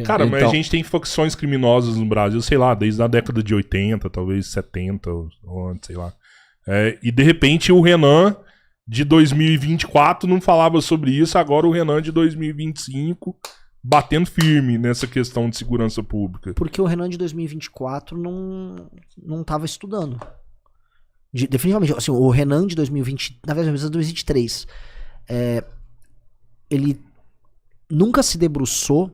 Cara, mas Então- a gente tem facções criminosas no Brasil, sei lá, desde a década de 80, talvez 70, ou antes, sei lá. E de repente o Renan de 2024 não falava sobre isso, agora o Renan de 2025 batendo firme nessa questão de segurança pública. Porque o Renan de 2024 não tava estudando. Definitivamente, assim, o Renan de 2020, na verdade, 2023, ele nunca se debruçou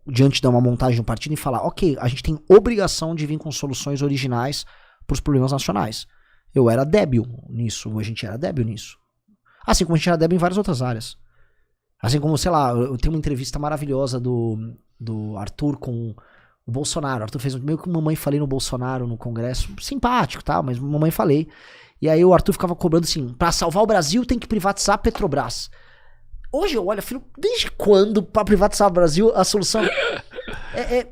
diante de uma montagem de um partido e falar, ok, a gente tem obrigação de vir com soluções originais para os problemas nacionais. Eu era débil nisso, a gente era débil nisso. Assim como a gente era débil em várias outras áreas. Assim como, sei lá, eu tenho uma entrevista maravilhosa do Arthur com o Bolsonaro. O Arthur fez meio que mamãe falei no Bolsonaro no Congresso. Simpático, tá? Mas mamãe falei. E aí o Arthur ficava cobrando assim, pra salvar o Brasil tem que privatizar a Petrobras. Hoje eu olho, filho, desde quando pra privatizar o Brasil a solução...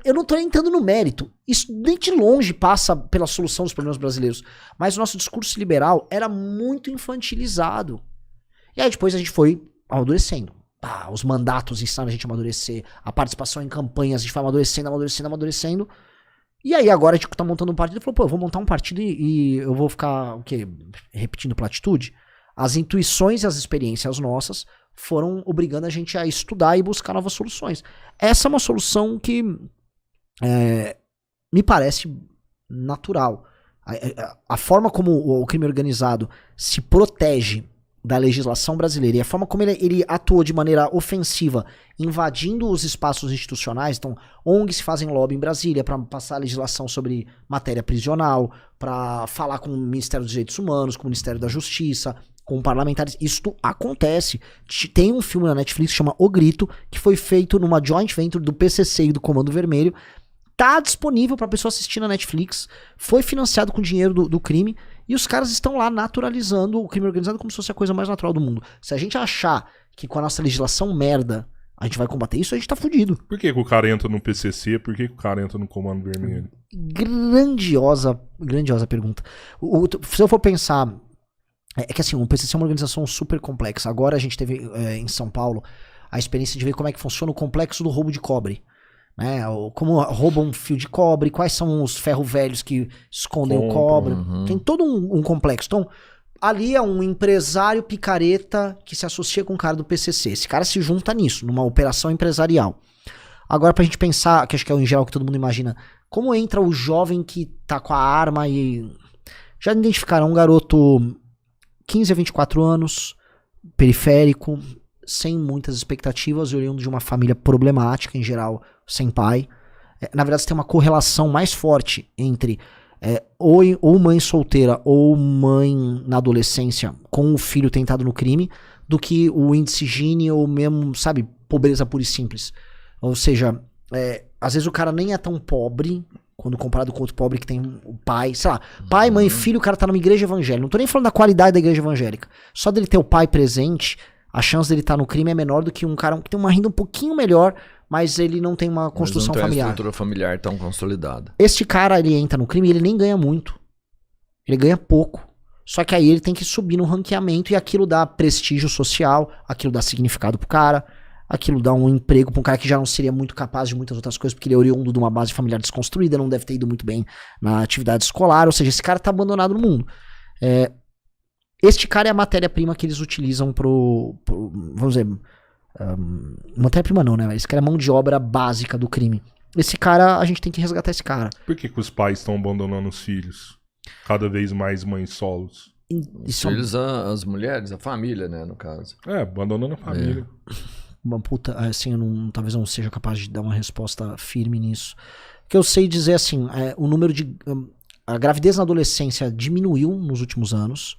eu não tô nem entrando no mérito. Isso nem de longe passa pela solução dos problemas brasileiros. Mas o nosso discurso liberal era muito infantilizado. E aí depois a gente foi amadurecendo. Os mandatos ensinaram a gente a amadurecer. A participação em campanhas, a gente foi amadurecendo. E aí agora a gente tá montando um partido e falou, pô, eu vou montar um partido e eu vou ficar, o quê? Repetindo platitude? As intuições e as experiências nossas foram obrigando a gente a estudar e buscar novas soluções. Essa é uma solução que me parece natural. A forma como o crime organizado se protege da legislação brasileira e a forma como ele atuou de maneira ofensiva, invadindo os espaços institucionais. Então, ONGs fazem lobby em Brasília para passar a legislação sobre matéria prisional, para falar com o Ministério dos Direitos Humanos, com o Ministério da Justiça, com parlamentares. Isto acontece. Tem um filme na Netflix que chama O Grito, que foi feito numa joint venture do PCC e do Comando Vermelho. Tá disponível pra pessoa assistir na Netflix. Foi financiado com dinheiro do crime. E os caras estão lá naturalizando o crime organizado como se fosse a coisa mais natural do mundo. Se a gente achar que com a nossa legislação merda a gente vai combater isso, a gente tá fudido. Por que o cara entra no PCC? Por que o cara entra no Comando Vermelho? Grandiosa pergunta. Se eu for pensar... É que assim, o PCC é uma organização super complexa. Agora a gente teve em São Paulo a experiência de ver como é que funciona o complexo do roubo de cobre. Né? Como roubam um fio de cobre, quais são os ferro velhos que escondem o cobre. Tem todo um complexo. Então, ali é um empresário picareta que se associa com o cara do PCC. Esse cara se junta nisso, numa operação empresarial. Agora, pra gente pensar, que acho que é o em geral que todo mundo imagina, como entra o jovem que tá com a arma e... Já identificaram um garoto 15 a 24 anos, periférico, sem muitas expectativas, oriundo de uma família problemática, em geral, sem pai. Na verdade, você tem uma correlação mais forte entre ou mãe solteira ou mãe na adolescência com o filho tentado no crime, do que o índice Gini ou mesmo, sabe, pobreza pura e simples. Ou seja, às vezes o cara nem é tão pobre, quando comparado com outro pobre que tem o pai, sei lá, pai, mãe, filho, o cara tá numa igreja evangélica. Não tô nem falando da qualidade da igreja evangélica. Só dele ter o pai presente, a chance dele estar no crime é menor do que um cara que tem uma renda um pouquinho melhor, mas ele não tem uma construção familiar. Não tem uma estrutura familiar tão consolidada. Este cara, ele entra no crime e ele nem ganha muito. Ele ganha pouco. Só que aí ele tem que subir no ranqueamento e aquilo dá prestígio social, aquilo dá significado pro cara, aquilo dá um emprego pra um cara que já não seria muito capaz de muitas outras coisas, porque ele é oriundo de uma base familiar desconstruída, não deve ter ido muito bem na atividade escolar, ou seja, esse cara tá abandonado no mundo. Este cara é a matéria-prima que eles utilizam vamos dizer, matéria-prima não, né? Esse cara é mão de obra básica do crime. Esse cara, a gente tem que resgatar esse cara. Por que os pais estão abandonando os filhos? Cada vez mais mães solos. Os filhos, as mulheres, a família, né, no caso. Abandonando a família. Uma puta, assim, talvez eu não seja capaz de dar uma resposta firme nisso. O que eu sei dizer, assim, o número de... A gravidez na adolescência diminuiu nos últimos anos,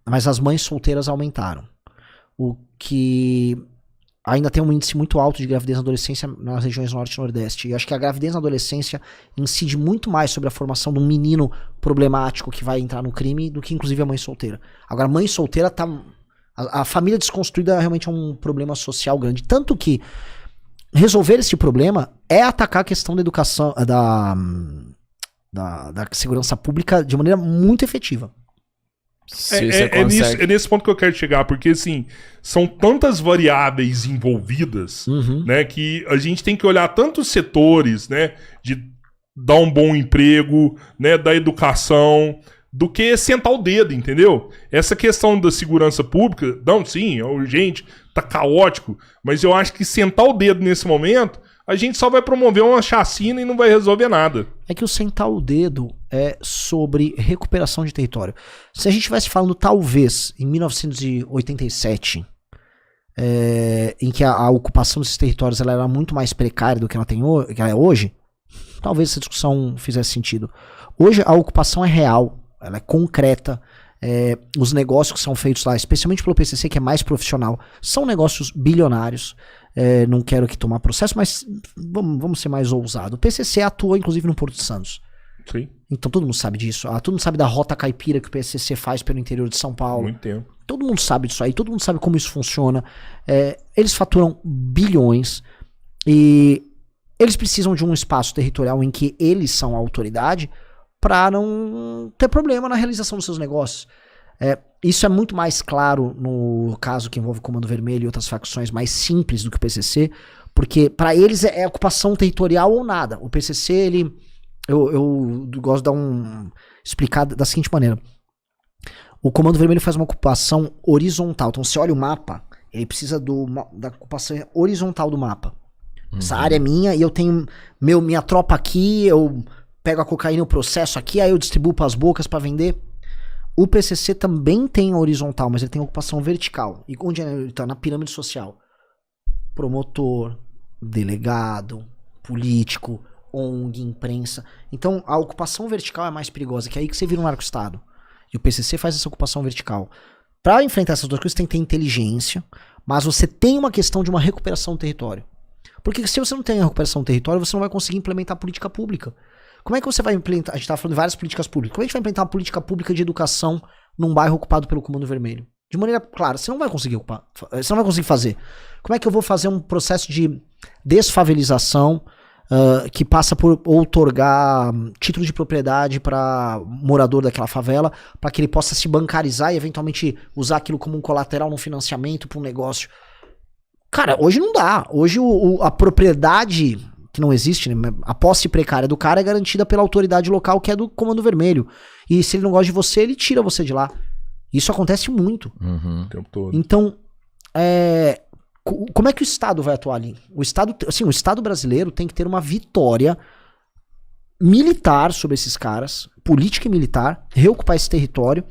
mas as mães solteiras aumentaram. O que ainda tem um índice muito alto de gravidez na adolescência nas regiões norte e nordeste. E acho que a gravidez na adolescência incide muito mais sobre a formação de um menino problemático que vai entrar no crime do que inclusive a mãe solteira. Agora, a mãe solteira tá... A família desconstruída realmente é um problema social grande. Tanto que resolver esse problema é atacar a questão da educação, da segurança pública de maneira muito efetiva. Se você consegue... é nesse ponto que eu quero chegar, porque assim, são tantas variáveis envolvidas, né, que a gente tem que olhar tantos setores, né, de dar um bom emprego, né, da educação, do que sentar o dedo, entendeu? Essa questão da segurança pública, não, sim, é urgente, tá caótico, mas eu acho que sentar o dedo nesse momento, a gente só vai promover uma chacina e não vai resolver nada. É que o sentar o dedo é sobre recuperação de território. Se a gente estivesse falando, talvez, em 1987, em que a ocupação desses territórios ela era muito mais precária do que que ela é hoje, talvez essa discussão fizesse sentido. Hoje a ocupação é real, ela é concreta. Os negócios que são feitos lá, especialmente pelo PCC, que é mais profissional, são negócios bilionários. Não quero aqui tomar processo, mas vamos ser mais ousados. O PCC atua, inclusive, no Porto de Santos. Sim. Então todo mundo sabe disso. Todo mundo sabe da rota caipira que o PCC faz pelo interior de São Paulo. Muito tempo. Todo mundo sabe disso aí, todo mundo sabe como isso funciona. Eles faturam bilhões e eles precisam de um espaço territorial em que eles são a autoridade para não ter problema na realização dos seus negócios. Isso é muito mais claro no caso que envolve o Comando Vermelho e outras facções mais simples do que o PCC, porque para eles é ocupação territorial ou nada. O PCC, eu gosto de explicar da seguinte maneira. O Comando Vermelho faz uma ocupação horizontal. Então você olha o mapa, ele precisa da ocupação horizontal do mapa. Essa área é minha e eu tenho minha tropa aqui, eu pego a cocaína e o processo aqui, aí eu distribuo para as bocas para vender. O PCC também tem horizontal, mas ele tem ocupação vertical. E onde ele está? Na pirâmide social. Promotor, delegado, político, ONG, imprensa. Então a ocupação vertical é mais perigosa, que é aí que você vira um narco-estado. E o PCC faz essa ocupação vertical. Para enfrentar essas duas coisas, você tem que ter inteligência, mas você tem uma questão de uma recuperação do território. Porque se você não tem a recuperação do território, você não vai conseguir implementar política pública. Como é que você vai implementar? A gente estava falando de várias políticas públicas. Como é que a gente vai implementar uma política pública de educação num bairro ocupado pelo Comando Vermelho? De maneira clara, você não vai conseguir ocupar. Você não vai conseguir fazer. Como é que eu vou fazer um processo de desfavelização que passa por outorgar título de propriedade para morador daquela favela, para que ele possa se bancarizar e eventualmente usar aquilo como um colateral no financiamento para um negócio? Cara, hoje não dá. Hoje a propriedade, que não existe, né? A posse precária do cara é garantida pela autoridade local, que é do Comando Vermelho. E se ele não gosta de você, ele tira você de lá. Isso acontece muito. O tempo todo. Então, como é que o Estado vai atuar ali? O Estado brasileiro tem que ter uma vitória militar sobre esses caras, política e militar, reocupar esse território,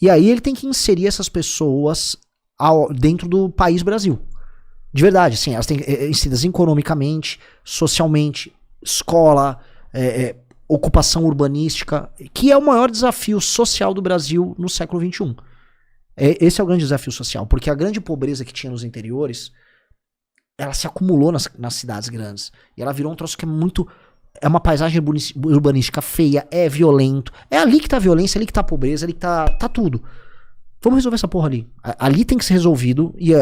e aí ele tem que inserir essas pessoas dentro do país Brasil. De verdade, assim, elas têm inseridas economicamente, socialmente, escola, ocupação urbanística, que é o maior desafio social do Brasil no século XXI. Esse é o grande desafio social, porque a grande pobreza que tinha nos interiores, ela se acumulou nas cidades grandes. E ela virou um troço que é uma paisagem urbanística feia, é violento. É ali que tá a violência, é ali que tá a pobreza, é ali que tá tudo. Vamos resolver essa porra ali. Ali tem que ser resolvido e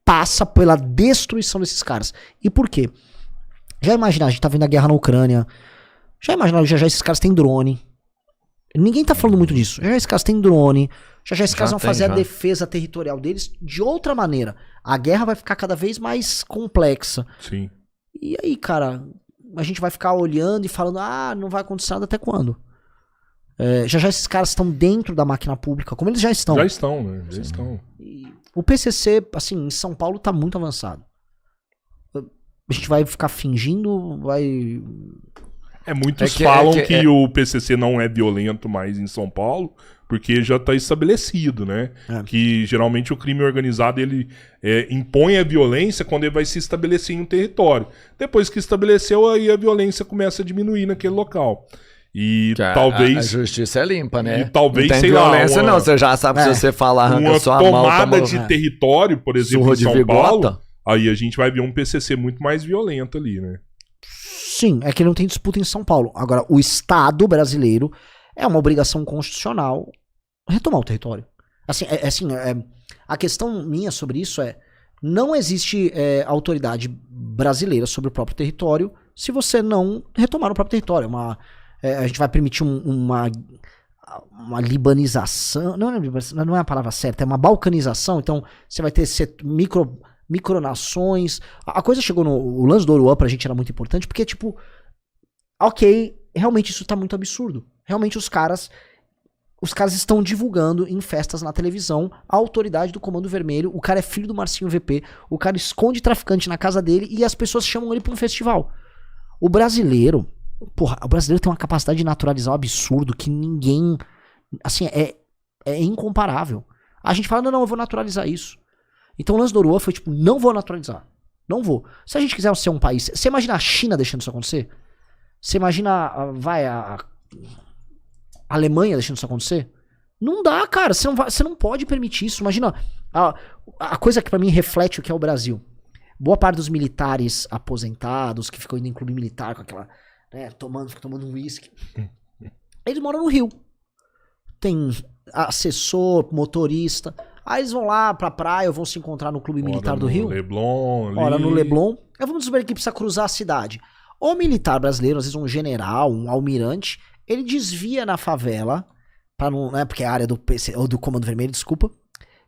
passa pela destruição desses caras. E por quê? Já imaginar, a gente tá vendo a guerra na Ucrânia, já esses caras têm drone. Ninguém tá falando muito disso. Já esses caras têm drone, já esses caras vão fazer a defesa territorial deles de outra maneira. A guerra vai ficar cada vez mais complexa. Sim. E aí, cara, a gente vai ficar olhando e falando, não vai acontecer nada até quando? Já esses caras estão dentro da máquina pública, como eles já estão. Já estão, né? Já estão. E o PCC, assim, em São Paulo tá muito avançado. A gente vai ficar fingindo, vai... Muitos falam que o PCC não é violento mais em São Paulo, porque já está estabelecido, né? Que geralmente o crime organizado ele impõe a violência quando ele vai se estabelecer em um território. Depois que estabeleceu, aí a violência começa a diminuir naquele local. E talvez... A justiça é limpa, né? E talvez, não tem sei violência, não. Você já sabe se você falar, arranca sua mão... Uma tomada de território, por exemplo, em São Paulo, aí a gente vai ver um PCC muito mais violento ali, né? Sim, é que não tem disputa em São Paulo. Agora, o Estado brasileiro é uma obrigação constitucional retomar o território. A questão minha sobre isso não existe autoridade brasileira sobre o próprio território se você não retomar o próprio território. A gente vai permitir uma libanização, não é a palavra certa, é uma balcanização, então você vai ter micronações. A coisa chegou o lance do Oruan pra gente era muito importante, porque tipo, ok, realmente isso tá muito absurdo. Realmente os caras estão divulgando em festas na televisão a autoridade do Comando Vermelho, o cara é filho do Marcinho VP, o cara esconde traficante na casa dele e as pessoas chamam ele pra um festival. O brasileiro tem uma capacidade de naturalizar um absurdo que ninguém, assim, é incomparável. A gente fala, não, eu vou naturalizar isso. Então o lance do Oruan foi tipo, não vou naturalizar. Não vou. Se a gente quiser ser um país, você imagina a China deixando isso acontecer? Você imagina, a Alemanha deixando isso acontecer? Não dá, cara. Você não pode permitir isso. Imagina a coisa que pra mim reflete o que é o Brasil. Boa parte dos militares aposentados, que ficam indo em clube militar com aquela, né, tomando um uísque. Eles moram no Rio. Tem assessor, motorista. Aí eles vão lá pra praia ou vão se encontrar no clube militar do Rio. Leblon, Ora no Leblon. Aí vamos supor que precisa cruzar a cidade. O militar brasileiro, às vezes um general, um almirante, ele desvia na favela, pra não, né, porque é a área do PC, ou do Comando Vermelho, desculpa,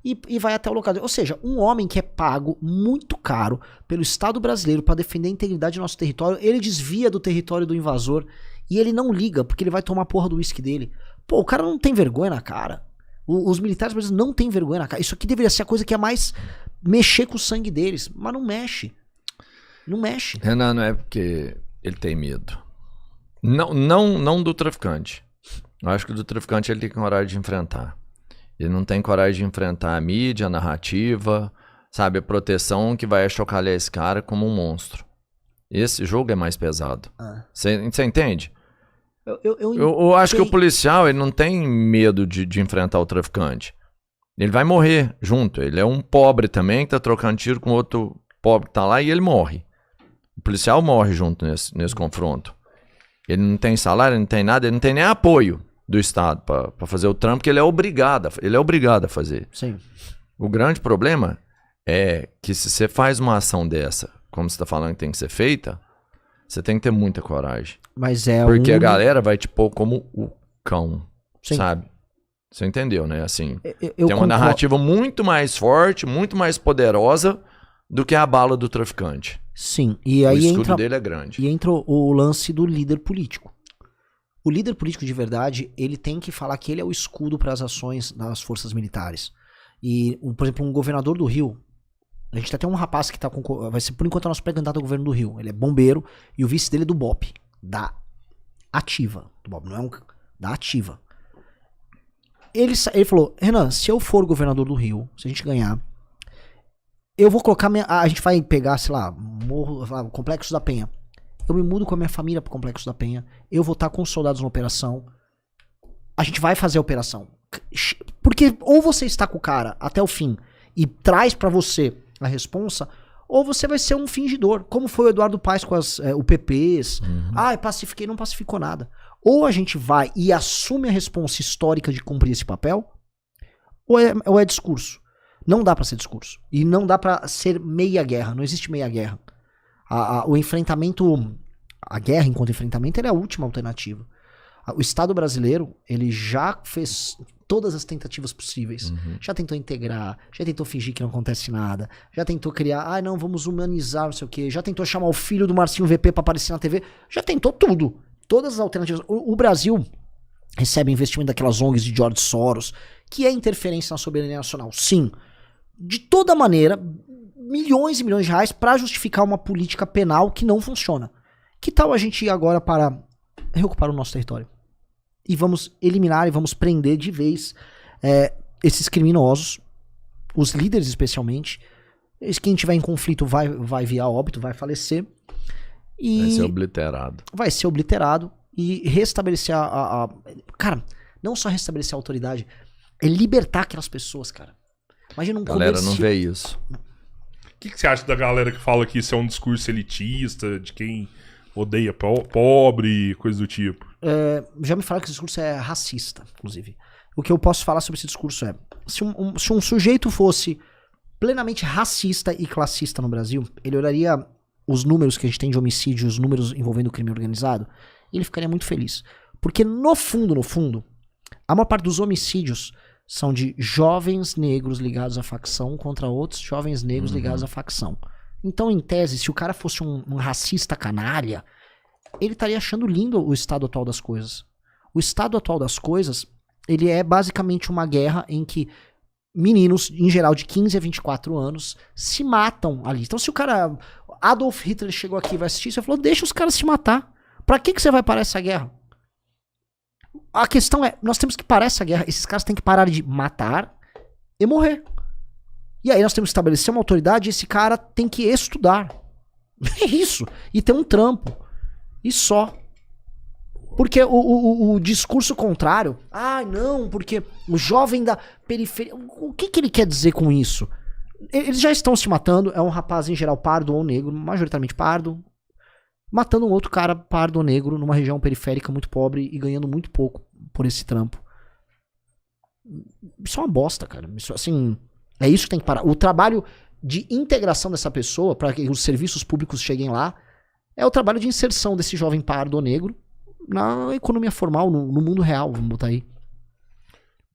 e vai até o local. Ou seja, um homem que é pago muito caro pelo Estado brasileiro para defender a integridade do nosso território, ele desvia do território do invasor e ele não liga, porque ele vai tomar a porra do uísque dele. Pô, o cara não tem vergonha na cara. Os militares brasileiros não têm vergonha na cara. Isso aqui deveria ser a coisa que é mais mexer com o sangue deles, mas não mexe. Não mexe. Renan, não é porque ele tem medo. Não do traficante. Eu acho que do traficante ele tem coragem de enfrentar. Ele não tem coragem de enfrentar a mídia, a narrativa, sabe, a proteção que vai achocalhar esse cara como um monstro. Esse jogo é mais pesado. Você entende? Eu acho que o policial ele não tem medo de enfrentar o traficante. Ele vai morrer junto. Ele é um pobre também que tá trocando tiro com outro pobre que tá lá e ele morre. O policial morre junto nesse confronto. Ele não tem salário, ele não tem nada, ele não tem nem apoio do Estado para fazer o trampo que ele é obrigado a fazer. Sim. O grande problema é que se você faz uma ação dessa, como você está falando que tem que ser feita, você tem que ter muita coragem. Mas é porque a galera vai te pôr como o cão, Sim. sabe? Você entendeu, né? Assim, eu tem uma narrativa muito mais forte, muito mais poderosa do que a bala do traficante. Sim, e aí o escudo dele é grande. E entra o lance do líder político. O líder político de verdade, ele tem que falar que ele é o escudo para as ações das forças militares. E, por exemplo, um governador do Rio, a gente tem um rapaz que vai ser por enquanto o nosso pré-candidato ao governo do Rio. Ele é bombeiro e o vice dele é do BOP, da Ativa. Do BOP, não é da Ativa. Ele falou, Renan, se eu for governador do Rio, se a gente ganhar, eu vou colocar a gente vai pegar, sei lá, o Complexo da Penha. Eu me mudo com a minha família pro Complexo da Penha. Eu vou estar com os soldados na operação. A gente vai fazer a operação. Porque ou você está com o cara até o fim e traz pra você a responsa, ou você vai ser um fingidor. Como foi o Eduardo Paes com as UPPs. Pacifiquei, não pacificou nada. Ou a gente vai e assume a responsa histórica de cumprir esse papel, ou é discurso. Não dá pra ser discurso. E não dá pra ser meia guerra. Não existe meia guerra. O enfrentamento, a guerra enquanto enfrentamento, é a última alternativa. O Estado brasileiro, ele já fez todas as tentativas possíveis. Já tentou integrar, já tentou fingir que não acontece nada, já tentou criar, vamos humanizar, não sei o quê, já tentou chamar o filho do Marcinho VP pra aparecer na TV, já tentou tudo. Todas as alternativas. O Brasil recebe investimento daquelas ONGs de George Soros, que é interferência na soberania nacional. Sim. De toda maneira, milhões e milhões de reais para justificar uma política penal que não funciona. Que tal a gente ir agora para reocupar o nosso território? E vamos eliminar e vamos prender de vez esses criminosos, os líderes especialmente. Quem tiver em conflito vai via óbito, vai falecer. E vai ser obliterado. Vai ser obliterado e restabelecer Cara, não só restabelecer a autoridade, é libertar aquelas pessoas, cara. Imagina um galera não vê isso. O que você acha da galera que fala que isso é um discurso elitista, de quem odeia pobre, coisa do tipo? Já me falaram que esse discurso é racista, inclusive. O que eu posso falar sobre esse discurso é, se um sujeito fosse plenamente racista e classista no Brasil, ele olharia os números que a gente tem de homicídio, os números envolvendo o crime organizado, e ele ficaria muito feliz. Porque no fundo, A maior parte dos homicídios são de jovens negros ligados à facção contra outros jovens negros ligados à facção. Então, em tese, se o cara fosse um racista canalha, ele estaria achando lindo o estado atual das coisas. O estado atual das coisas, ele é basicamente uma guerra em que meninos, em geral de 15 a 24 anos, se matam ali. Então, se o cara... Adolf Hitler chegou aqui e vai assistir, você falou, deixa os caras se matar. Pra que você vai parar essa guerra? A questão é, nós temos que parar essa guerra. Esses caras têm que parar de matar e morrer. E aí nós temos que estabelecer uma autoridade e esse cara tem que estudar. É isso. E ter um trampo. E só. Porque o discurso contrário... Ah, não, porque o jovem da periferia... O que ele quer dizer com isso? Eles já estão se matando. É um rapaz, em geral, pardo ou negro. Majoritariamente pardo. Matando um outro cara pardo ou negro numa região periférica muito pobre e ganhando muito pouco por esse trampo. Isso é uma bosta, cara. Isso, assim, é isso que tem que parar. O trabalho de integração dessa pessoa, para que os serviços públicos cheguem lá, é o trabalho de inserção desse jovem pardo ou negro na economia formal, no mundo real, vamos botar aí.